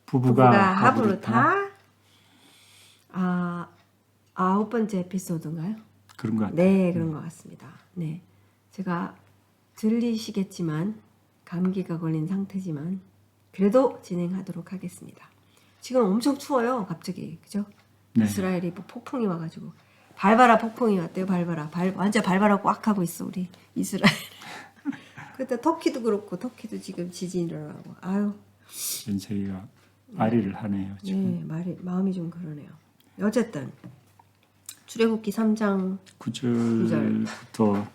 부부가 하브루타. 아, 9번째 에피소드인가요? 그런 것 같아요. 네, 그런 것 같습니다. 네, 제가 들리시겠지만 감기가 걸린 상태지만 그래도 진행하도록 하겠습니다. 지금 엄청 추워요, 갑자기, 그죠? 네. 이스라엘이 뭐 폭풍이 와가지고 발바라 폭풍이 왔대요. 발바라, 완전 발바라 꽉 하고 있어 우리 이스라엘. 그때 터키도 그렇고 터키도 지금 지진이 일어나고 아유. 전 세계가 아리를 하네요. 지금. 네, 마음이 좀 그러네요. 어쨌든 출애굽기 3장 9절부터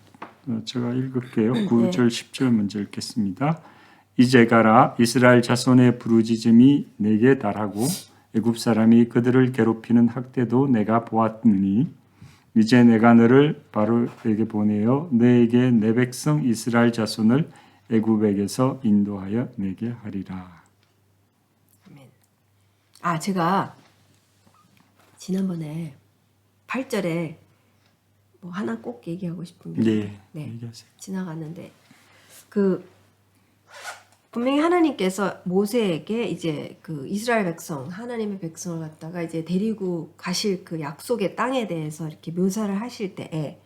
제가 읽을게요. 9절 10절 먼저 읽겠습니다. 이제 가라 이스라엘 자손의 부르짖음이 내게 달하고 애굽 사람이 그들을 괴롭히는 학대도 내가 보았느니 이제 내가 너를 바로에게 보내어 너에게 내 백성 이스라엘 자손을 애굽에게서 인도하여 내게 하리라. 아멘. 아, 제가 지난번에 8절에 뭐 하나 꼭 얘기하고 싶은 게 네, 얘기하세요. 지나갔는데 분명히 하나님께서 모세에게 이제 그 이스라엘 백성, 하나님의 백성을 갖다가 이제 데리고 가실 그 약속의 땅에 대해서 이렇게 묘사를 하실 때에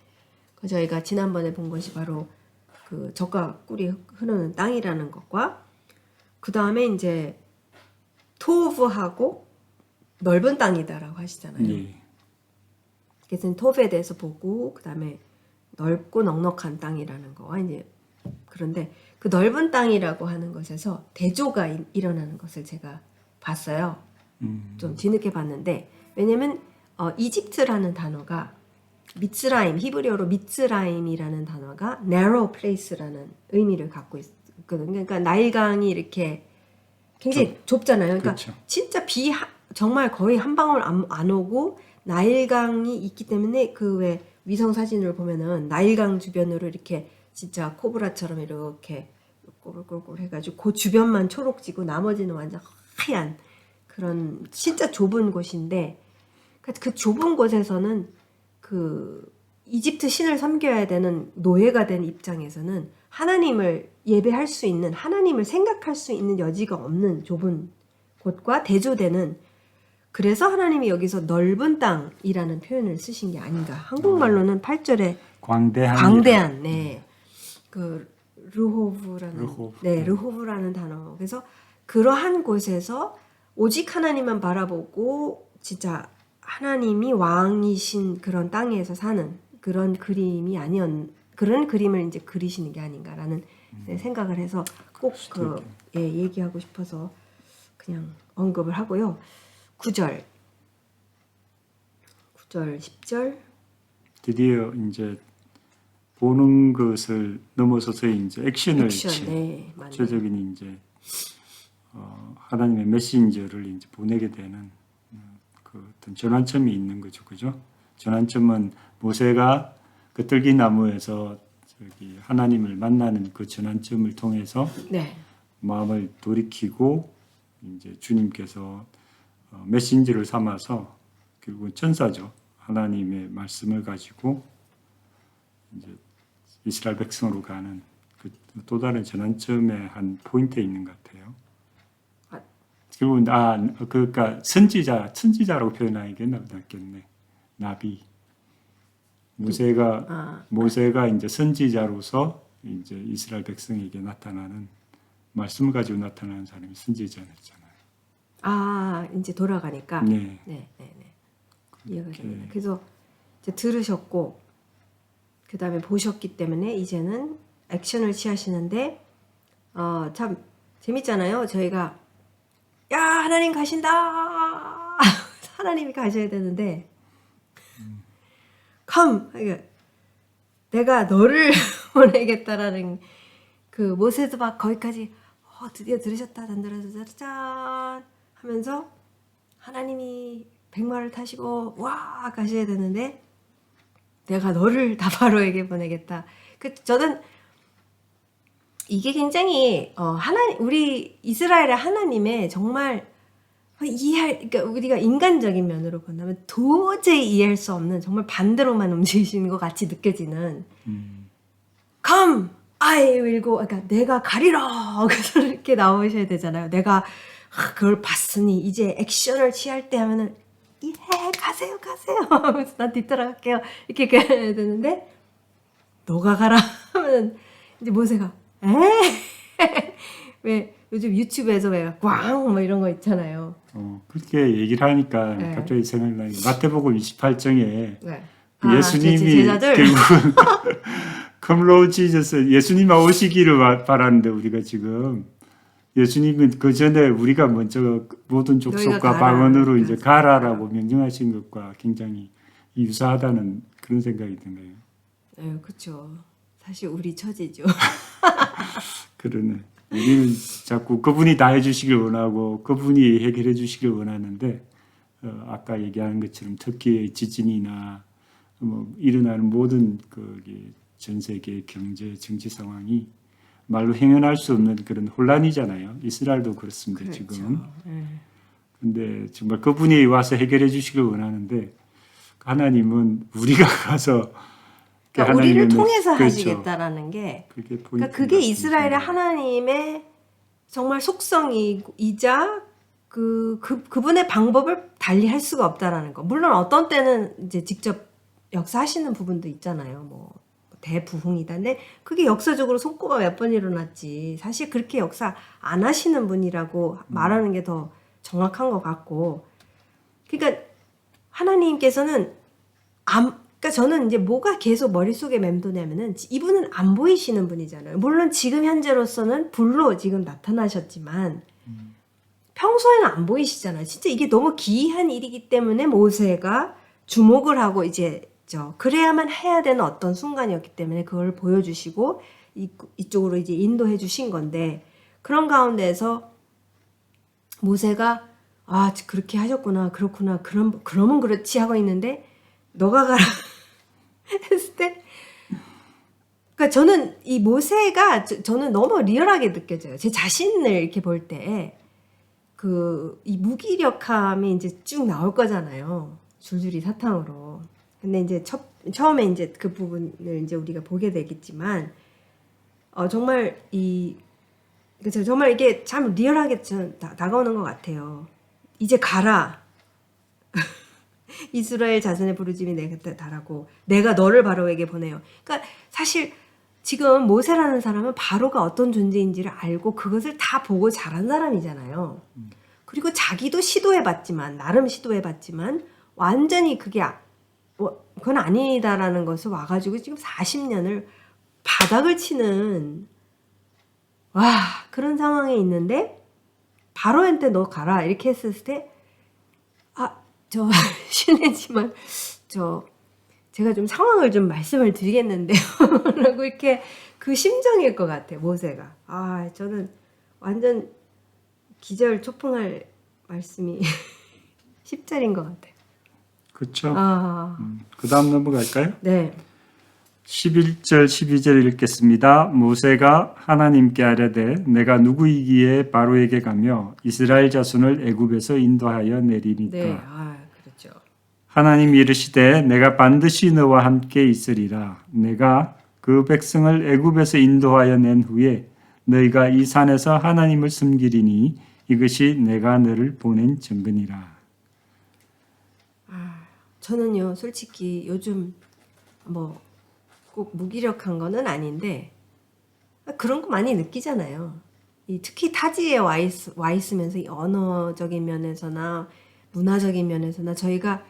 저희가 지난번에 본 것이 바로 그 젖과 꿀이 흐르는 땅이라는 것과 그 다음에 이제 토브하고 넓은 땅이다라고 하시잖아요. 네. 그래서 토브에 대해서 보고 그 다음에 넓고 넉넉한 땅이라는 거와 이제 그런데 그 넓은 땅이라고 하는 것에서 대조가 일어나는 것을 제가 봤어요. 좀 뒤늦게 봤는데 왜냐면 이집트라는 단어가 미츠라임, 히브리어로 미츠라임이라는 단어가 narrow place라는 의미를 갖고 있거든요. 그러니까 나일강이 이렇게 굉장히 좁잖아요. 그러니까 그렇죠. 진짜 정말 거의 한 방울 안 오고 나일강이 있기 때문에 그 왜 위성 사진을 보면은 나일강 주변으로 이렇게 진짜 코브라처럼 이렇게 꼬불꼬불 해가지고 그 주변만 초록지고 나머지는 완전 하얀 그런 진짜 좁은 곳인데 그 좁은 곳에서는 그 이집트 신을 섬겨야 되는 노예가 된 입장에서는 하나님을 예배할 수 있는 하나님을 생각할 수 있는 여지가 없는 좁은 곳과 대조되는 그래서 하나님이 여기서 넓은 땅이라는 표현을 쓰신 게 아닌가. 한국말로는 8절에 광대한 네. 그 르호브라는 단어. 그래서 그러한 곳에서 오직 하나님만 바라보고 진짜 하나님이 왕이신 그런 땅에서 사는 그런 그런 그림을 이제 그리시는 게 아닌가라는 생각을 해서 꼭 얘기하고 싶어서 그냥 언급을 하고요. 9절, 10절. 드디어 이제 보는 것을 넘어서서 이제 액션을 취해 구체적인 이제 하나님의 메신저를 이제 보내게 되는 그 어떤 전환점이 있는 거죠, 그죠? 전환점은 모세가 그 들기나무에서 하나님을 만나는 그 전환점을 통해서 마음을 돌이키고 이제 주님께서 메신저를 삼아서 결국은 천사죠. 하나님의 말씀을 가지고 이제 이스라엘 백성으로 가는 그 또 다른 전환점의 한 포인트에 있는 것 같아요. 결국은 그러니까 천지자라고 표현하는 게 낫겠네. 나비. 모세가 이제 선지자로서 이제 이스라엘 백성에게 나타나는 말씀을 가지고 나타나는 사람이 선지자였잖아요. 이제 돌아가니까. 네. 이해가 됩니다. 그래서 이제 들으셨고, 그 다음에 보셨기 때문에 이제는 액션을 취하시는데, 참 재밌잖아요. 저희가 야 하나님 가신다. 하나님이 가셔야 되는데, come. 내가 너를 보내겠다라는 그 모세도 막 거기까지 드디어 들으셨다 짠 하면서 하나님이 백마를 타시고 와 가셔야 되는데 내가 너를 다바로에게 보내겠다. 저는 이게 굉장히 우리 이스라엘의 하나님의 정말 그러니까 우리가 인간적인 면으로 본다면 도저히 이해할 수 없는 정말 반대로만 움직이시는 것 같이 느껴지는 Come, I will go. 그러니까 내가 가리라. 그래서 이렇게 나오셔야 되잖아요. 내가 그걸 봤으니 이제 액션을 취할 때 하면은 예 가세요 하면서 난 뒤따라갈게요 이렇게 해야 되는데 너가 가라 하면 이제 모세가 왜 요즘 유튜브에서 왜꽝뭐 이런 거 있잖아요. 그렇게 얘기를 하니까 네. 갑자기 생각나는 게 마태복음 28장에 네. 예수님이 제자들 결국은 컴로 지저스 예수님만 오시기를 바라는데 우리가 지금 예수님은 그 전에 우리가 먼저 모든 족속과 가라. 방언으로 이제 가라라고 명령하신 것과 굉장히 유사하다는 그런 생각이 드네요. 네, 그렇죠. 사실 우리 처지죠. 그러네. 우리는 자꾸 그분이 다 해주시길 원하고 그분이 해결해 주시길 원하는데 아까 얘기한 것처럼 터키의 지진이나 뭐 일어나는 모든 전 세계 경제 정치 상황이 말로 행연할 수 없는 그런 혼란이잖아요. 이스라엘도 그렇습니다. 그렇죠. 지금. 네. 근데 정말 그분이 와서 해결해 주시길 원하는데 하나님은 우리가 가서 그러니까 우리를 하나님의 통해서 그렇죠. 하시겠다라는 게 그게 포인트인 그러니까 것 그게 같습니다. 이스라엘의 하나님의 정말 속성이자 그분의 방법을 달리 할 수가 없다라는 거. 물론 어떤 때는 이제 직접 역사하시는 부분도 있잖아요. 뭐 대부흥이다. 근데 그게 역사적으로 손꼽아 몇 번 일어났지. 사실 그렇게 역사 안 하시는 분이라고 말하는 게 더 정확한 것 같고. 그러니까 하나님께서는 그러니까 저는 이제 뭐가 계속 머릿속에 맴도냐면은 이분은 안 보이시는 분이잖아요. 물론 지금 현재로서는 불로 지금 나타나셨지만 평소에는 안 보이시잖아요. 진짜 이게 너무 기이한 일이기 때문에 모세가 주목을 하고 이제 그래야만 해야 되는 어떤 순간이었기 때문에 그걸 보여주시고 이쪽으로 이제 인도해 주신 건데 그런 가운데서 모세가 그렇게 하셨구나 그렇구나 그러면 그렇지 하고 있는데 너가 가라 했을 때 그러니까 저는 이 모세가 저는 너무 리얼하게 느껴져요. 제 자신을 이렇게 볼 때 이 무기력함이 이제 쭉 나올 거잖아요. 줄줄이 사탕으로. 근데 이제 처음에 이제 그 부분을 이제 우리가 보게 되겠지만 정말 그쵸, 정말 이게 참 리얼하게 다가오는 것 같아요. 이제 가라. 이스라엘 자손의 부르짖음이 내 곁에 달하고 내가 너를 바로에게 보내요. 그러니까 사실 지금 모세라는 사람은 바로가 어떤 존재인지를 알고 그것을 다 보고 자란 사람이잖아요. 그리고 자기도 시도해봤지만 나름 시도해봤지만 완전히 그건 아니다라는 것을 와가지고 지금 40년을 바닥을 치는 그런 상황에 있는데 바로한테 너 가라 이렇게 했을 때 실례지만 제가 좀 상황을 좀 말씀을 드리겠는데요. 라고 이렇게 그 심정일 것 같아요. 모세가. 저는 완전 기절 초풍할 말씀이 10절인 것 같아요. 그렇죠. 그 다음 넘어갈까요? 네. 11절 12절 읽겠습니다. 모세가 하나님께 아뢰되 내가 누구이기에 바로에게 가며 이스라엘 자손을 애굽에서 인도하여 내리니까. 네. 그렇죠. 하나님이 이르시되 내가 반드시 너와 함께 있으리라. 내가 그 백성을 애굽에서 인도하여 낸 후에 너희가 이 산에서 하나님을 섬기리니 이것이 내가 너를 보낸 증거니라. 저는요 솔직히 요즘 뭐 꼭 무기력한 거는 아닌데 그런 거 많이 느끼잖아요. 특히 타지에 와 있으면서 이 언어적인 면에서나 문화적인 면에서나 저희가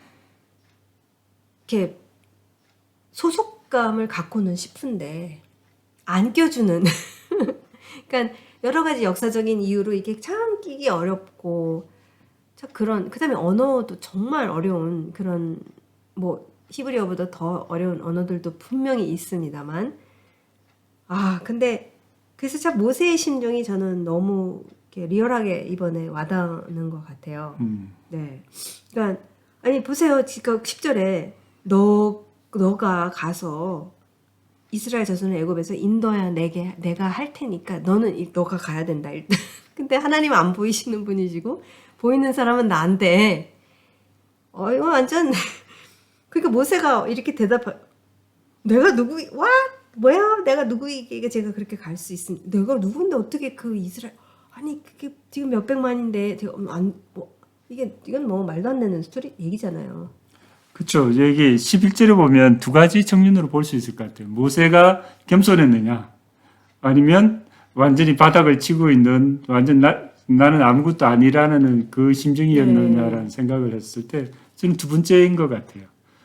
이렇게 소속감을 갖고는 싶은데 안 껴주는 그러니까 여러 가지 역사적인 이유로 이게 참 끼기 어렵고 그다음에 언어도 정말 어려운 그런 뭐 히브리어보다 더 어려운 언어들도 분명히 있습니다만 근데 그래서 참 모세의 심정이 저는 너무 이렇게 리얼하게 이번에 와닿는 것 같아요. 네, 그러니까 아니 보세요. 지금 10절에 너가 가서 이스라엘 자손을 애굽에서 인도하여 내가 할 테니까 너가 가야 된다 일단. 근데 하나님은 안 보이시는 분이시고 보이는 사람은 나인데 이거 완전 그러니까 모세가 이렇게 내가 뭐야 내가 누구에게 제가 그렇게 갈 수 있습니까? 내가 누구인데 어떻게 그 이스라엘 아니 그게 지금 몇백만인데 이건 뭐 말도 안 되는 스토리 얘기잖아요. 그렇죠. 여기 11절에 보면 두 가지 측면으로 볼 수 있을 것 같아요. 모세가 겸손했느냐, 아니면 완전히 바닥을 치고 있는 완전 나는 아무것도 아니라는 그 심정이었느냐라는 생각을 했을 때 저는 두 번째인 것 같아요.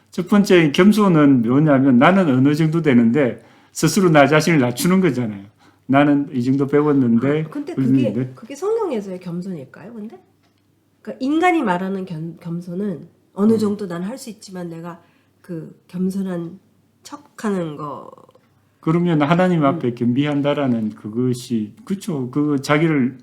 첫 번째 겸손은 뭐냐면 나는 어느 정도 되는데 스스로 나 자신을 낮추는 거잖아요. 나는 이 정도 배웠는데. 근데 훌륭한데. 그게 성경에서의 겸손일까요? 근데 그러니까 인간이 말하는 겸손은 어느 정도 난 할 수 있지만 내가 그 겸손한 척하는 거. 그러면 하나님 앞에 겸비한다라는 그것이 그렇죠. 그 자기를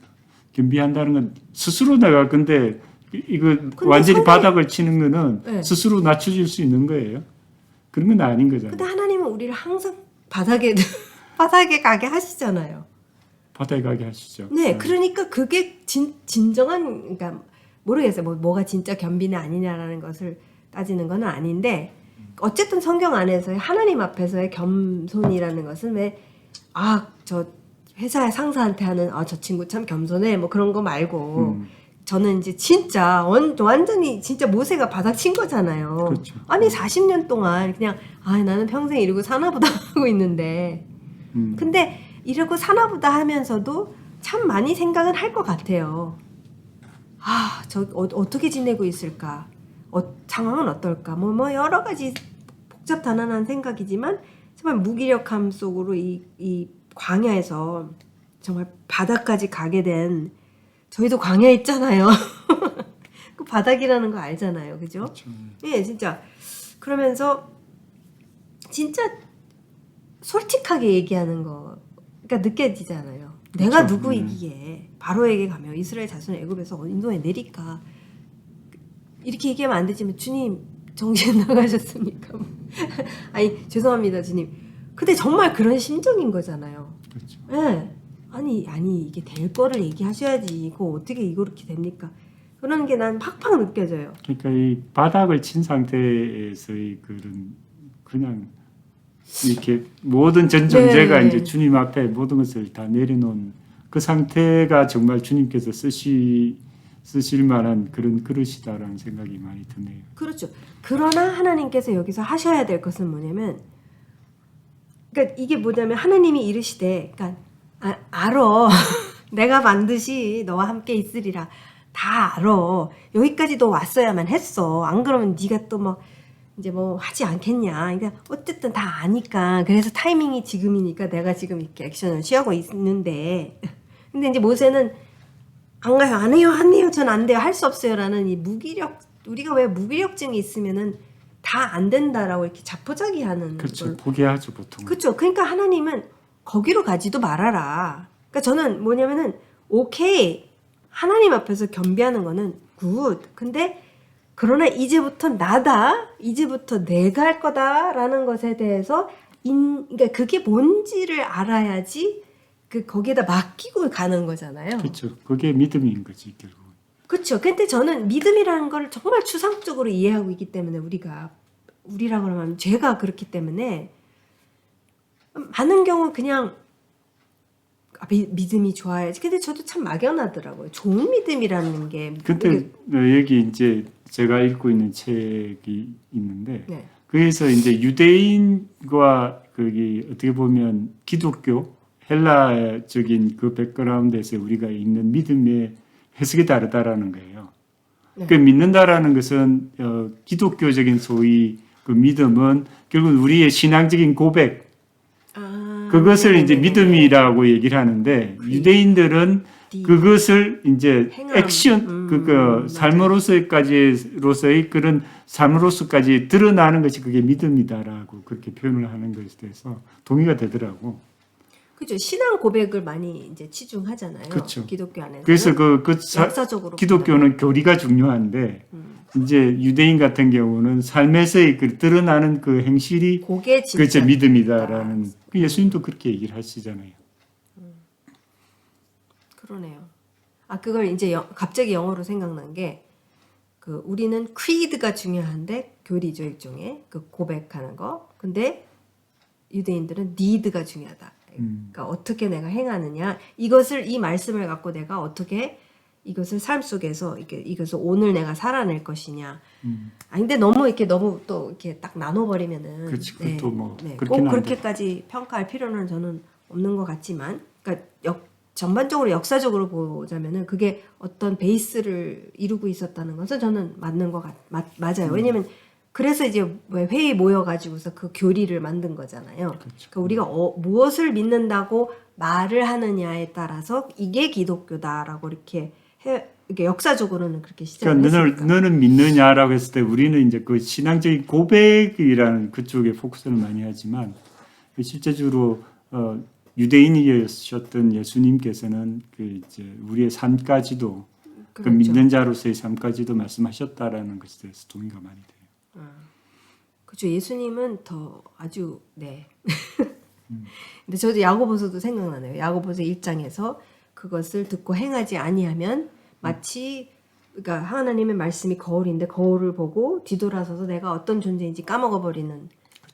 겸비한다는 건 스스로 내가 근데 이거 완전히 바닥을 치는 거는 네. 스스로 낮춰질 수 있는 거예요. 그런 건 아닌 거잖아요. 근데 하나님은 우리를 항상 바닥에 가게 하시잖아요. 바닥에 가게 하시죠. 네, 그러니까 그게 진정한 그러니까 모르겠어요. 뭐가 진짜 겸비냐 아니냐라는 것을 따지는 건 아닌데 어쨌든 성경 안에서의 하나님 앞에서의 겸손이라는 것은 저 회사의 상사한테 하는 저 친구 참 겸손해 뭐 그런 거 말고 저는 이제 진짜 완전히 진짜 모세가 바닥 친 거잖아요. 그렇죠. 아니 40년 동안 그냥 나는 평생 이러고 사나보다 하고 있는데 근데 이러고 사나보다 하면서도 참 많이 생각은 할 것 같아요. 저 어떻게 지내고 있을까? 상황은 어떨까? 뭐 여러 가지 복잡단단한 생각이지만 정말 무기력함 속으로 이 광야에서 정말 바닥까지 가게 된 저희도 광야에 있잖아요. 그 바닥이라는 거 알잖아요, 그죠? 그렇죠. 예, 진짜 그러면서 진짜 솔직하게 얘기하는 거, 그러니까 느껴지잖아요. 내가 그렇죠. 누구이기에 바로에게 가며 이스라엘 자손을 애굽에서 인도에 내릴까? 이렇게 얘기하면 안 되지만 주님 정신 나가셨습니까? 아니 죄송합니다, 주님. 근데 정말 그런 심정인 거잖아요. 그렇죠. 예. 아니 이게 될 거를 얘기하셔야지. 이거 어떻게 이렇게 됩니까? 그런 게 난 팍팍 느껴져요. 그러니까 이 바닥을 친 상태에서의 그냥 이렇게 모든 전 존재가 네. 이제 주님 앞에 모든 것을 다 내려놓은 그 상태가 정말 주님께서 쓰실 만한 그런 그릇이다라는 생각이 많이 드네요. 그렇죠. 그러나 하나님께서 여기서 하셔야 될 것은 뭐냐면, 그러니까 이게 뭐냐면 하나님이 이르시되, 그러니까 알어. 내가 반드시 너와 함께 있으리라. 다 알어. 여기까지 너 왔어야만 했어. 안 그러면 네가 또 뭐 이제 뭐 하지 않겠냐. 그러니까 어쨌든 다 아니까. 그래서 타이밍이 지금이니까 내가 지금 이렇게 액션을 취하고 있는데, 근데 이제 모세는 안 가요, 안 해요, 전 안 돼요, 할 수 없어요라는 이 우리가 왜 무기력증이 있으면은 다 안 된다라고 이렇게 자포자기하는 그렇죠. 걸. 포기하죠 보통. 그렇죠. 그러니까 하나님은 거기로 가지도 말아라. 그러니까 저는 뭐냐면은 오케이, 하나님 앞에서 겸비하는 거는 굿. 근데 그러나 이제부터 이제부터 내가 할 거다라는 것에 대해서 그러니까 그게 뭔지를 알아야지 거기에다 맡기고 가는 거잖아요. 그렇죠. 그게 믿음인 거지 결국. 그렇죠. 근데 저는 믿음이라는 걸 정말 추상적으로 이해하고 있기 때문에 우리라고 하면 죄가 그렇기 때문에 많은 경우 그냥 믿음이 좋아야지. 근데 저도 참 막연하더라고요. 좋은 믿음이라는 게. 근데 여기 이제 제가 읽고 있는 책이 있는데 네. 그래서 이제 유대인과 거기 어떻게 보면 기독교 헬라적인 그 백그라운드에서 우리가 읽는 믿음의 해석이 다르다라는 거예요. 네. 그 믿는다라는 것은 기독교적인 소위 그 믿음은 결국 우리의 신앙적인 고백 그것을 이제 믿음이라고 얘기를 하는데 유대인들은 그것을 이제 행함. 액션 삶으로서의 그런 삶으로서까지 드러나는 것이 그게 믿음이다라고 그렇게 표현을 하는 것에 대해서 동의가 되더라고. 그죠. 신앙 고백을 많이 이제 치중하잖아요. 그렇죠. 기독교 안에서. 그래서 역사적으로 기독교는 교리가 중요한데 이제 유대인 같은 경우는 삶에서의 그 드러나는 그 행실이 그게 진짜 그렇죠 믿음이다라는 그 예수님도 그렇게 얘기를 하시잖아요. 그러네요. 그걸 이제 갑자기 영어로 생각난 게 우리는 creed가 중요한데 교리죠 일종의 그 고백하는 거. 근데 유대인들은 need가 중요하다. 그러니까 어떻게 내가 행하느냐 이것을 이 말씀을 갖고 내가 어떻게 이것을 삶 속에서 이것을 오늘 내가 살아낼 것이냐. 근데 너무 또 이렇게 딱 나눠버리면은 그렇지. 그것도 뭐 꼭 그렇긴 한데. 그렇게까지 평가할 필요는 저는 없는 것 같지만, 그러니까 전반적으로 역사적으로 보자면은 그게 어떤 베이스를 이루고 있었다는 것은 저는 맞는 것 맞아요. 왜냐면 그래서 이제 왜 회의 모여가지고서 그 교리를 만든 거잖아요. 그러니까 우리가 무엇을 믿는다고 말을 하느냐에 따라서 이게 기독교다라고 이렇게 이게 역사적으로는 그렇게 시작을 그러니까 했으니까. 너는 믿느냐라고 했을 때 우리는 이제 그 신앙적인 고백이라는 그쪽에 포커스를 많이 하지만 실제적으로 유대인이셨던 예수님께서는 그 이제 우리의 삶까지도 그 그렇죠. 믿는 자로서의 삶까지도 말씀하셨다라는 것에 대해서 동의가 많이 돼요. 그렇죠. 예수님은 더 아주 네. 근데 저도 야고보서도 생각나네요. 야고보서 1장에서 그것을 듣고 행하지 아니하면 마치 그러니까 하나님의 말씀이 거울인데 거울을 보고 뒤돌아서서 내가 어떤 존재인지 까먹어 버리는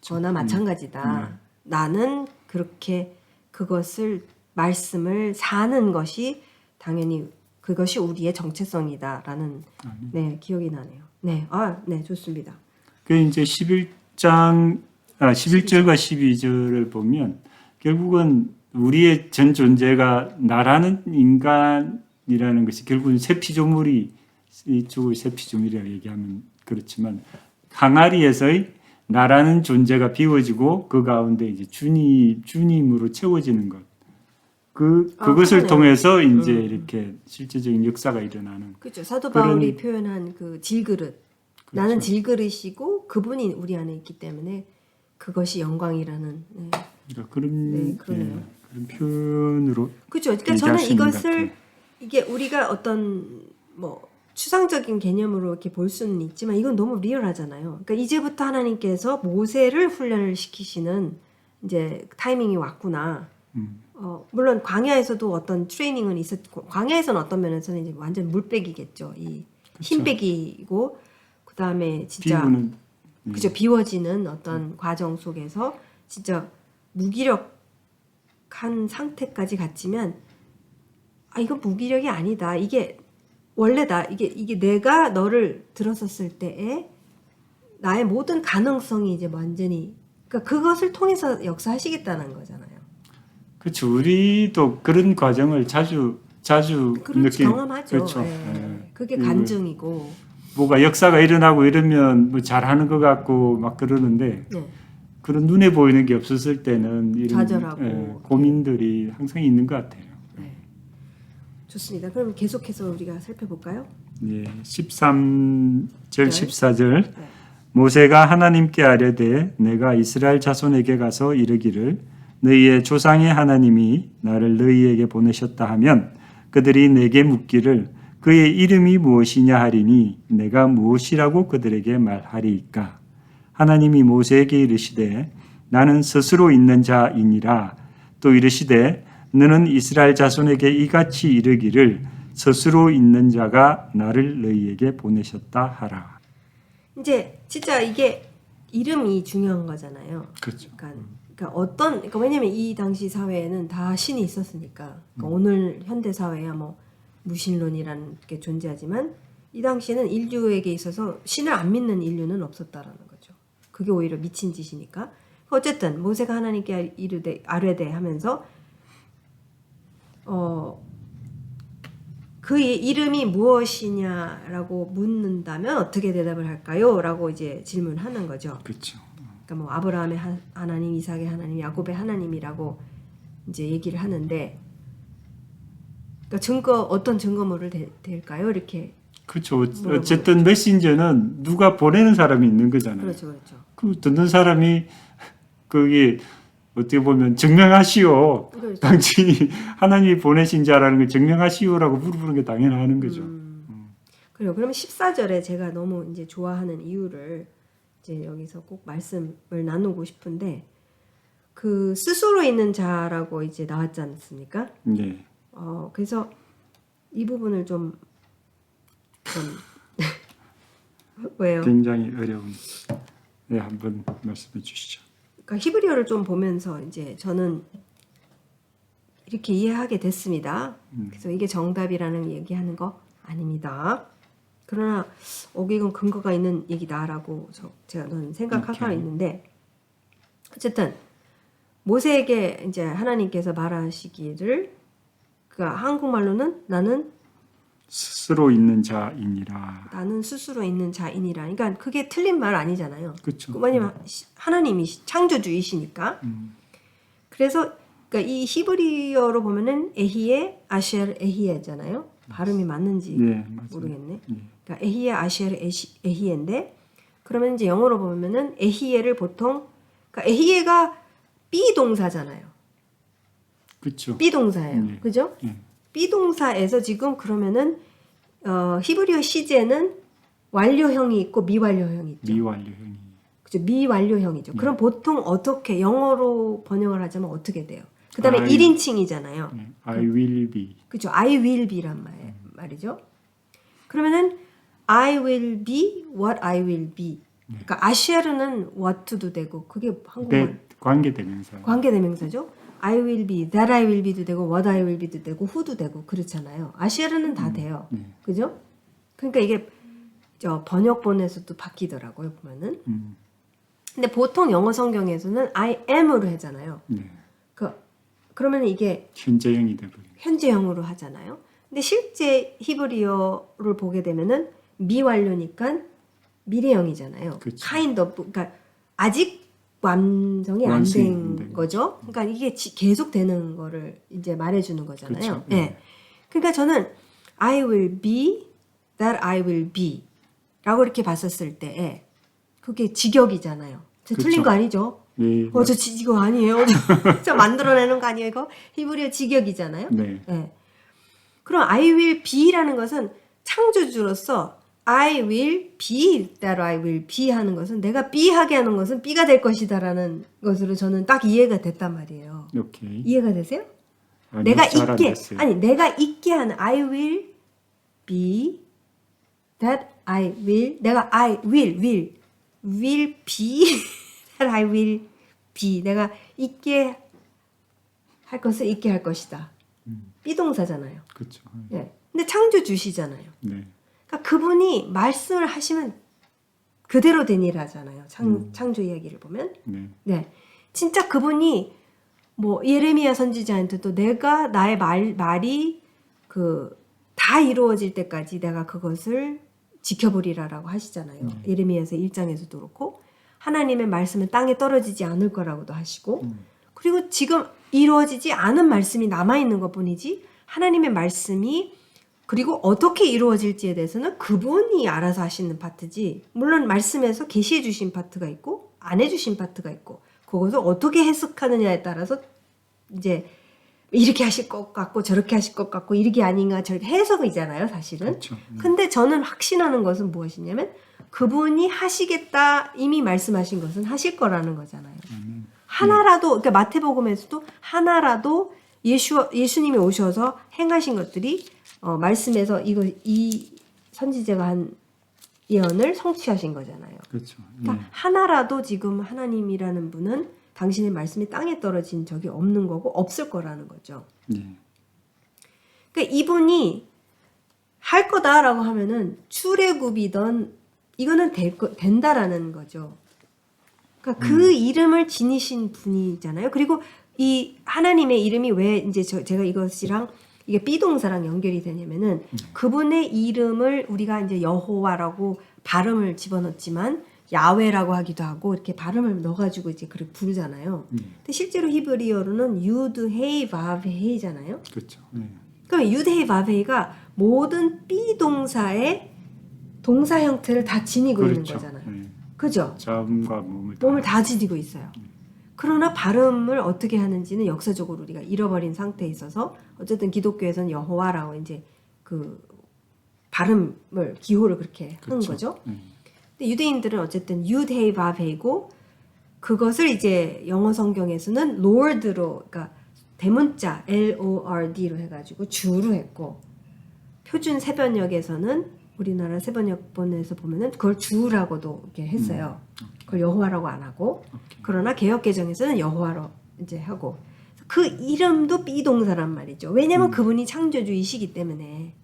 거나 마찬가지다. 나는 그렇게 그것을 말씀을 사는 것이 당연히 그것이 우리의 정체성이다라는 네, 기억이 나네요. 네. 네, 좋습니다. 그 이제 11절과 12절을 보면 결국은 우리의 전 존재가 나라는 인간이라는 것이 결국은 새 피조물이 이쪽을 새 피조물이라고 얘기하면 그렇지만 항아리에서의 나라는 존재가 비워지고 그 가운데 이제 주님으로 채워지는 것. 그것을 그러네요. 통해서 이제 이렇게 실제적인 역사가 일어나는. 그렇죠. 사도 바울이 표현한 그 질그릇. 나는 질그릇이고 그분이 우리 안에 있기 때문에 그것이 영광이라는. 네. 그러니까 그런 네, 그러네요. 그런 표현으로. 그렇죠. 그러니까 저는 이것을 이게 우리가 어떤 뭐 추상적인 개념으로 이렇게 볼 수는 있지만 이건 너무 리얼하잖아요. 그러니까 이제부터 하나님께서 모세를 훈련을 시키시는 이제 타이밍이 왔구나. 물론 광야에서도 어떤 트레이닝은 있었고 광야에서는 어떤 면에서는 이제 완전 물빼기겠죠. 이 힘빼기고 그 다음에 진짜 비우는, 그죠 비워지는 어떤 과정 속에서 진짜 무기력한 상태까지 갔지만 이건 무기력이 아니다. 이게 원래다. 이게 내가 너를 들었었을 때에 나의 모든 가능성이 이제 완전히 그러니까 그것을 통해서 역사하시겠다는 거잖아요. 그렇죠. 우리도 그런 과정을 자주 경험하죠. 그렇죠. 네. 그게 간증이고 뭐가 역사가 일어나고 이러면 뭐 잘하는 것 같고 막 그러는데 네. 그런 눈에 보이는 게 없었을 때는 이런 좌절하고 고민들이 항상 있는 것 같아요. 네. 좋습니다. 그럼 계속해서 우리가 살펴볼까요? 예, 13절 14절 네. 모세가 하나님께 아뢰되 내가 이스라엘 자손에게 가서 이르기를 너희의 조상의 하나님이 나를 너희에게 보내셨다 하면 그들이 내게 묻기를 그의 이름이 무엇이냐 하리니 내가 무엇이라고 그들에게 말하리이까. 하나님이 모세에게 이르시되 나는 스스로 있는 자이니라. 또 이르시되 너는 이스라엘 자손에게 이같이 이르기를 스스로 있는 자가 나를 너희에게 보내셨다 하라. 이제 진짜 이게 이름이 중요한 거잖아요. 그렇죠. 그러니까 왜냐면 이 당시 사회에는 다 신이 있었으니까. 그러니까 오늘 현대 사회야 뭐 무신론이라는 게 존재하지만 이 당시에는 인류에게 있어서 신을 안 믿는 인류는 없었다라는 거죠. 그게 오히려 미친 짓이니까. 어쨌든 모세가 하나님께 아뢰되 하면서 그의 이름이 무엇이냐라고 묻는다면 어떻게 대답을 할까요? 라고 이제 질문하는 거죠. 그렇죠. 그러니까 뭐 아브라함의 하나님, 이삭의 하나님, 야곱의 하나님이라고 이제 얘기를 하는데, 그러니까 어떤 증거물을 될까요? 이렇게. 그렇죠. 어쨌든 메신저는 누가 보내는 사람이 있는 거잖아요. 그렇죠, 그렇죠. 그 듣는 사람이 그게 어떻게 보면 증명하시오. 그렇죠. 당신이 하나님이 보내신 자라는 걸 증명하시오라고 물어보는 게 당연한 거죠. 그래요. 그러면 14절에 제가 너무 이제 좋아하는 이유를 이제 여기서 꼭 말씀을 나누고 싶은데 그 스스로 있는 자라고 이제 나왔지 않습니까? 네. 그래서 이 부분을 좀 왜요? 굉장히 어려운. 네, 한번 말씀해 주시죠. 그러니까 히브리어를 좀 보면서 이제 저는 이렇게 이해하게 됐습니다. 그래서 이게 정답이라는 얘기하는 거 아닙니다. 그러나 이건 근거가 있는 얘기다라고 저는 생각하고 있는데 어쨌든 모세에게 이제 하나님께서 말하시기를 그러니까 한국말로는 나는 스스로 있는 자이니라. 스스로 있는 자인이라. 그러니까 그게 틀린 말 아니잖아요. 그렇죠. 왜냐면 하나님이 창조주이시니까. 그래서 그러니까 이 히브리어로 보면은 에히에 아시엘 에히에잖아요. 발음이 맞는지 네, 맞아요. 모르겠네. 네. 그러니까 에히에 아시엘 에히에인데 그러면 이제 영어로 보면은 에히에를 보통 그러니까 에히에가 비동사잖아요. 그렇죠. 비동사예요. 네. 그죠? 네. 비동사에서 지금 그러면은 히브리어 시제는 완료형이 있고 미완료형이 있죠. 미완료형이. 그죠? 미완료형이죠. 네. 그럼 보통 어떻게 영어로 번역을 하자면 어떻게 돼요? 그다음에 I- 1인칭이잖아요. 네. I will be. 그죠? I will be란 말이죠. 그러면은 I will be what I will be. 그러니까 아시아르는 what to도 되고 그게 한국말 네, 관계대명사. 관계대명사죠. I will be, that I will be도 되고 what I will be도 되고 who도 되고 그렇잖아요. 아시아르는 다 돼요. 네. 그죠? 그러니까 이게 저 번역본에서도 바뀌더라고요 보면은. 근데 보통 영어 성경에서는 I am으로 하잖아요. 네. 그러면 이게 현재형이 되버리네. 현재형으로 하잖아요. 근데 실제 히브리어를 보게 되면은 미완료니까 미래형이잖아요. 그쵸. kind of, 그러니까 아직 완성이 안 완성이 안 된 된 거죠. 그러니까 이게 계속 되는 거를 이제 말해주는 거잖아요. 그쵸. 예. 네. 그러니까 저는 I will be that I will be라고 이렇게 봤었을 때 그게 직역이잖아요. 그쵸. 틀린 거 아니죠? 네. 이거 아니에요. 저 만들어내는 거 아니에요, 이거? 히브리어 직역이잖아요. 네. 네. 그럼 I will be라는 것은 창조주로서 I will be that I will be 하는 것은 내가 be 하게 하는 것은 be가 될 것이다라는 것으로 저는 딱 이해가 됐단 말이에요. 오케이. 이해가 되세요? 아니요, 내가 잘안 있게 됐어요. 내가 있게 하는 I will be that I will 내가 I will be that I will be 내가 있게 할 것을 있게 할 것이다. 비동사잖아요. 그렇죠. 예. 근데 창조주시잖아요. 네. 그러니까 그분이 말씀을 하시면 그대로 되니라잖아요. 창조 이야기를 보면. 네. 네. 진짜 그분이 뭐 예레미야 선지자한테도 내가 나의 말이 다 이루어질 때까지 내가 그것을 지켜보리라라고 하시잖아요. 예레미야서 1장에서도 그렇고 하나님의 말씀은 땅에 떨어지지 않을 거라고도 하시고 그리고 지금 이루어지지 않은 말씀이 남아있는 것뿐이지 하나님의 말씀이 그리고 어떻게 이루어질지에 대해서는 그분이 알아서 하시는 파트지 물론 말씀에서 계시해 주신 파트가 있고 안 해주신 파트가 있고 그것을 어떻게 해석하느냐에 따라서 이제 이렇게 하실 것 같고 저렇게 하실 것 같고 이렇게 아닌가 저렇게 해석이잖아요 사실은. 그렇죠. 근데 저는 확신하는 것은 무엇이냐면 그분이 하시겠다 이미 말씀하신 것은 하실 거라는 거잖아요. 하나라도 그러니까 마태복음에서도 하나라도 예수님이 오셔서 행하신 것들이 말씀에서 이 선지자가 한 예언을 성취하신 거잖아요. 그렇죠. 그러니까 하나라도 지금 하나님이라는 분은 당신의 말씀이 땅에 떨어진 적이 없는 거고 없을 거라는 거죠. 네. 그러니까 이분이 할 거다라고 하면은 출애굽이던 이거는 된다라는 거죠. 그러니까 그 이름을 지니신 분이잖아요. 그리고 이 하나님의 이름이 왜 이제 제가 이것이랑 이게 비동사랑 연결이 되냐면은 그분의 이름을 우리가 이제 여호와라고 발음을 집어넣지만 야훼라고 하기도 하고 이렇게 발음을 넣어가지고 이제 그렇게 부르잖아요. 근데 실제로 히브리어로는 유드 헤이 바브 헤이잖아요. 그렇죠. 네. 그럼 유드 헤이 바브 헤이가 모든 비동사의 동사 형태를 다 지니고 있는 그렇죠. 거잖아요. 네. 그죠? 자음과 몸을 다 지니고 있어요. 그러나 발음을 어떻게 하는지는 역사적으로 우리가 잃어버린 상태에 있어서 어쨌든 기독교에서는 여호와라고 이제 그 발음을 기호를 그렇게 하는 그렇죠. 거죠. 근데 유대인들은 어쨌든 유데이바베이고 그것을 이제 영어 성경에서는 Lord로 그러니까 대문자 Lord로 해가지고 주로 했고 표준 세번역에서는 우리나라 세번역본에서 보면은 그걸 주라고도 이렇게 했어요. 그걸 여호와라고 안 하고 그러나 개역 개정에서는 여호와로 이제 하고 그 이름도 비동사란 말이죠. 왜냐면 그분이 창조주이시기 때문에.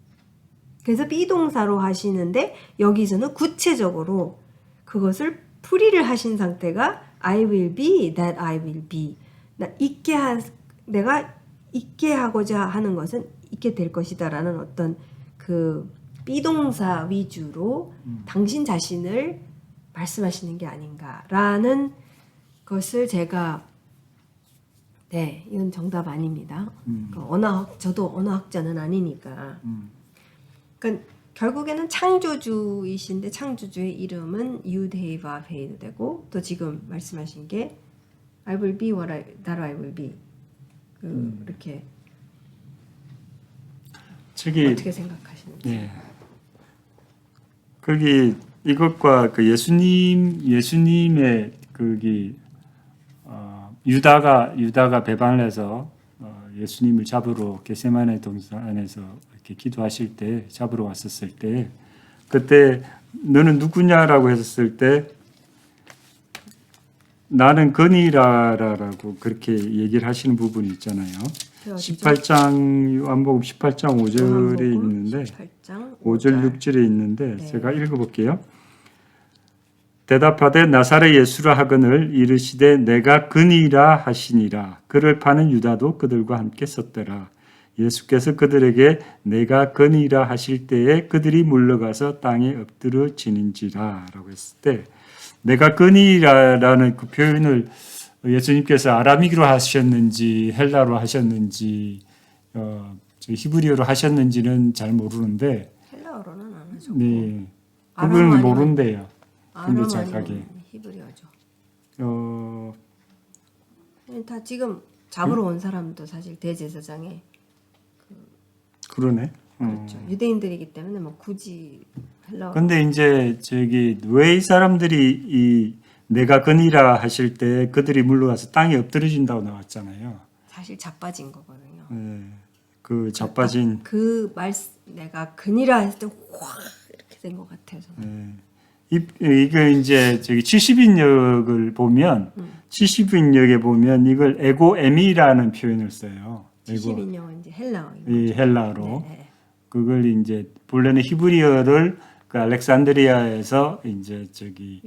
그래서 비동사로 하시는데 여기서는 구체적으로 그것을 풀이를 하신 상태가 I will be that I will be. 내가 있게 하고자 하는 것은 있게 될 것이다라는 어떤 그 비동사 위주로 당신 자신을 말씀하시는 게 아닌가라는 것을 제가 네, 이건 정답 아닙니다. 저도 언어학자는 아니니까. 그러니까 결국에는 창조주이신데 창조주의 이름은 유데이바 베이도 되고 또 지금 말씀하신 게 I will be that I will be. 이렇게 저기 어떻게 생각하시는지. 네. 거기 이것과 그 예수님의 거기 유다가 배반을 해서 예수님을 잡으러 겟세마네 동산에서 이렇게 기도하실 때 잡으러 왔었을 때 그때 너는 누구냐라고 했었을 때 나는 건이라라고 그렇게 얘기를 하시는 부분이 있잖아요. 18장 요한복음 18장 5절에 있는데 18장 5절 6절에 있는데 네. 제가 읽어볼게요. 대답하되 나사렛 예수라 하거늘 이르시되 내가 그니라 하시니라. 그를 파는 유다도 그들과 함께 섰더라. 예수께서 그들에게 내가 그니라 하실 때에 그들이 물러가서 땅에 엎드러지는지라 라고 했을 때 내가 그니라라는 그 표현을 예수님께서 아라미기로 하셨는지 헬라로 하셨는지 히브리어로 하셨는지는 잘 모르는데 헬라어로는 안 하죠. 네, 아람어 그건 아니면- 모른대요. 근데 아람 정확하게 아니면 히브리어죠. 다 지금 잡으러 온 사람도 사실 대제사장에 그러네. 그렇죠. 유대인들이기 때문에 뭐 굳이 헬라어. 근데 이제 저기 왜 이 사람들이 이 내가 그니라 하실 때 그들이 물러가서 땅에 엎드러진다고 나왔잖아요. 사실 자빠진 거거든요. 네, 그 자빠진. 내가 그니라 했을 때 확 이렇게 된 것 같아서. 네. 이게 이제 저기 70인역을 보면 70인역에 보면 이걸 에고에미라는 표현을 써요. 70인용은 이제 헬라어인 이 거죠. 헬라어로 네. 그걸 이제 본래는 히브리어를 그 알렉산드리아에서 이제 저기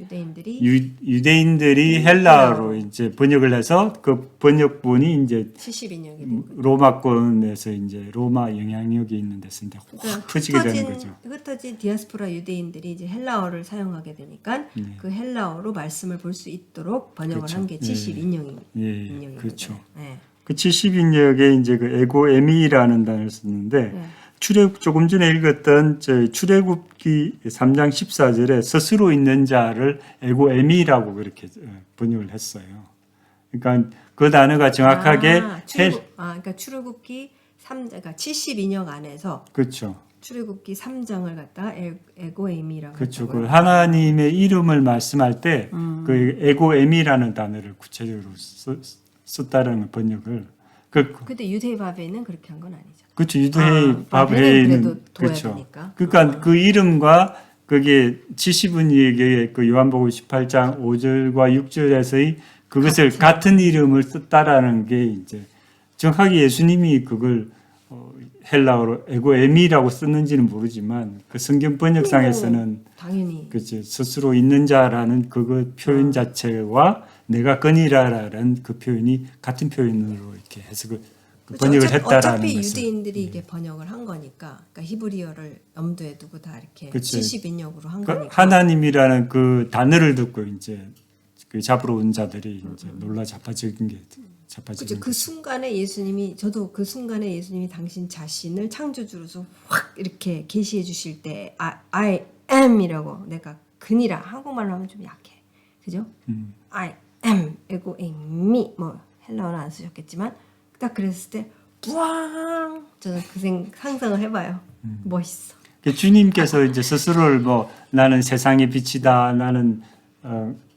유대인들이 헬라어로 이제 번역을 해서 그 번역본이 이제 70인용이 된 거죠. 로마권에서 이제 로마 영향력이 있는 데서 이제 확 퍼지게 되는 거죠. 흩어진 디아스포라 유대인들이 이제 헬라어를 사용하게 되니까 그 헬라어로 말씀을 볼 수 있도록 번역을 그렇죠. 한 게 70인용이. 예, 그렇죠. 네. 그 70인역에 이제 그 에고에미라는 단어를 썼는데 네. 조금 전에 읽었던 저 출애굽기 3장 14절에 스스로 있는 자를 에고에미라고 그렇게 번역을 했어요. 그러니까 그 단어가 정확하게 그러니까 출애굽기 3장, 그러니까 70인역 안에서 그렇죠. 출애굽기 3장을 갖다가 에고에미라고 그렇죠. 그 했다고요? 하나님의 이름을 말씀할 때 그 에고에미라는 단어를 구체적으로 썼다는 번역을 근데 유대인 바벨은 그렇게 한 건 아니죠. 그렇죠. 유대인 바벨은 바벨은 그래도 둬야 그렇죠. 되니까. 그러니까 그 이름과 그게 70인역의 그 요한복음 18장 5절과 6절에서의 그것을 같은 이름을 썼다라는 게 이제 정확하게 예수님이 그걸 헬라어로 에고에미라고 썼는지는 모르지만 그 성경 번역상에서는 당연히 그치 스스로 있는 자라는 그거 표현 자체와 내가 건이라라는 그 표현이 같은 표현으로 이렇게 해석을 번역을 했다라는 어차피 것을. 유대인들이 이게 번역을 한 거니까, 그러니까 히브리어를 염두에 두고 다 이렇게 그치. 70인역으로 한 그 거니까. 하나님이라는 그 단어를 듣고 이제 그 잡으러 온 자들이 이제 놀라 자빠진 게 그죠. 그 순간에 예수님이, 저도 그 순간에 예수님이 당신 자신을 창조주로서 확 이렇게 계시해 주실 때 I am이라고, 내가 그니라, 한국말로 하면 좀 약해. 그죠? I am 에고 에미, 뭐 헬라어는 안 쓰셨겠지만 딱 그랬을 때 뿌앙, 저는 그 상상을 해봐요. 멋있어. 주님께서 이제 스스로를 뭐 나는 세상의 빛이다, 나는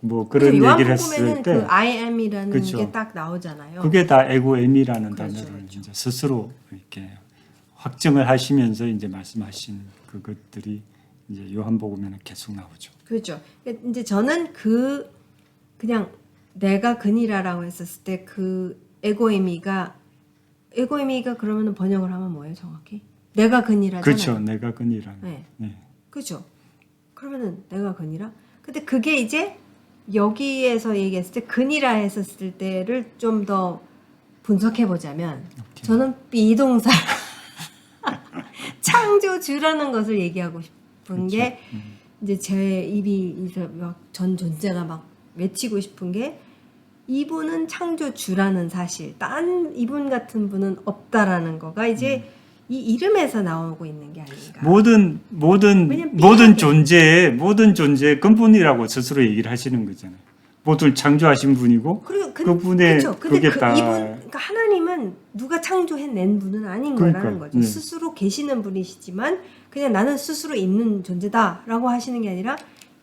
뭐 그런 얘기를 했을 때 그 I am이라는 그쵸. 게 딱 나오잖아요. 그게 다 에고엠이라는 그렇죠, 단어를 이제 스스로 이렇게 확정을 하시면서 이제 말씀하신 그것들이 이제 요한복음에는 계속 나오죠. 그렇죠. 이제 저는 그냥 내가 그니라라고 했었을 때 그 에고이미가 그러면 번역을 하면 뭐예요, 정확히? 내가 그니라잖아요. 그렇죠. 내가 그니라. 네. 네. 그죠? 그러면은 내가 그니라? 근데 그게 이제 여기에서 얘기했을 때 그니라 했었을 때를 좀 더 분석해 보자면 오케이. 저는 비동사 창조주라는 것을 얘기하고 싶은 게 이제 제 입이 막 전 존재가 막 외치고 싶은 게 이분은 창조주라는 사실, 딴 이분 같은 분은 없다라는 거가 이제 이 이름에서 나오고 있는 게 아닌가. 모든 왜냐면 모든 존재의 근본이라고 스스로 얘기를 하시는 거잖아요. 모든 창조하신 분이고 그리고 그분의 그쵸. 근데 그게 다 그러니까 하나님은 누가 창조해낸 분은 아닌 그러니까, 거라는 거죠. 네. 스스로 계시는 분이시지만 그냥 나는 스스로 있는 존재다라고 하시는 게 아니라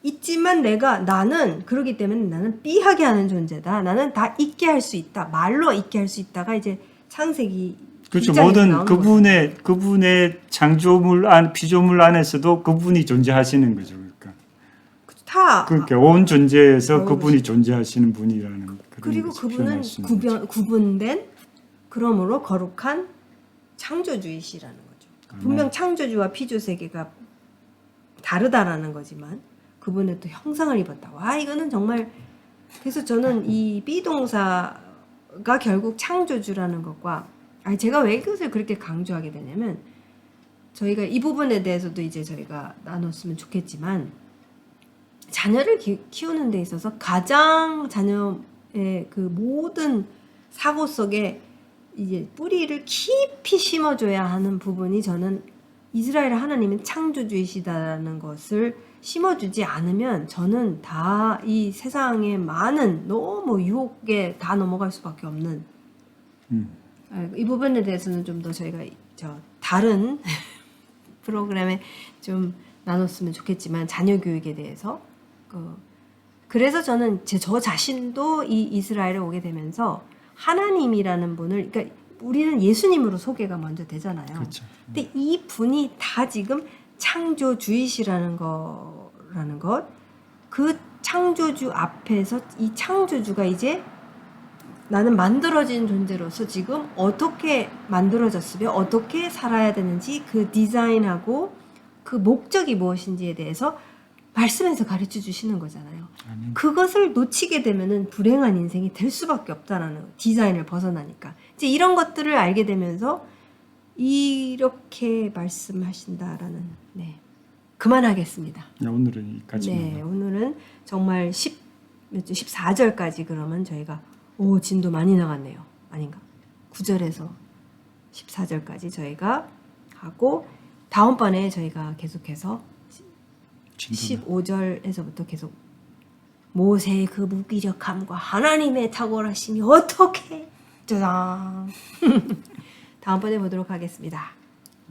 있지만 나는 그러기 때문에 나는 삐하게 하는 존재다. 나는 다 있게 할 수 있다. 말로 있게 할 수 있다가 이제 창세기 그렇죠. 1장에서 모든 나오는 거죠. 그분의 창조물 피조물 안에서도 그분이 존재하시는 거죠. 그러니까 다 그러니까 온 존재에서 아, 그분이 존재하시는 분이라는 그런 그리고 것을 그분은 표현할 수 있는 거죠. 구분된 그러므로 거룩한 창조주이시라는 거죠. 분명 창조주와 피조 세계가 다르다라는 거지만 그분의 또 형상을 입었다. 와 이거는 정말 그래서 저는 이 비동사가 결국 창조주라는 것과 제가 왜 이것을 그렇게 강조하게 되냐면 저희가 이 부분에 대해서도 이제 저희가 나눴으면 좋겠지만 자녀를 키우는 데 있어서 가장 자녀의 그 모든 사고 속에 이제 뿌리를 깊이 심어줘야 하는 부분이 저는 이스라엘 하나님은 창조주이시다라는 것을 심어주지 않으면 저는 다 이 세상의 많은 너무 유혹에 다 넘어갈 수밖에 없는 이 부분에 대해서는 좀 더 저희가 다른 프로그램에 좀 나눴으면 좋겠지만 자녀 교육에 대해서 그래서 저는 저 자신도 이 이스라엘에 오게 되면서 하나님이라는 분을 그러니까 우리는 예수님으로 소개가 먼저 되잖아요. 그렇죠. 근데 이 분이 다 지금 창조주이시라는 거라는 것, 그 창조주 앞에서 이 창조주가 이제 나는 만들어진 존재로서 지금 어떻게 만들어졌으며 어떻게 살아야 되는지 그 디자인하고 그 목적이 무엇인지에 대해서 말씀에서 가르쳐 주시는 거잖아요. 아멘. 그것을 놓치게 되면은 불행한 인생이 될 수밖에 없다라는 디자인을 벗어나니까 이제 이런 것들을 알게 되면서 이렇게 말씀하신다라는 그만하겠습니다. 네, 오늘은 여기까지만. 네, 오늘은 정말 14절까지 그러면 저희가 진도 많이 나갔네요. 아닌가? 9절에서 14절까지 저희가 하고 다음번에 저희가 계속해서 15절에서부터 계속 모세의 그 무기력함과 하나님의 탁월하심이 어떻게 짜잔 다음번에 보도록 하겠습니다.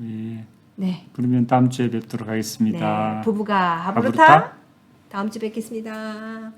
예. 네. 그러면 다음 주에 뵙도록 하겠습니다. 네. 부부가 하부르타 하부르타? 다음 주 뵙겠습니다.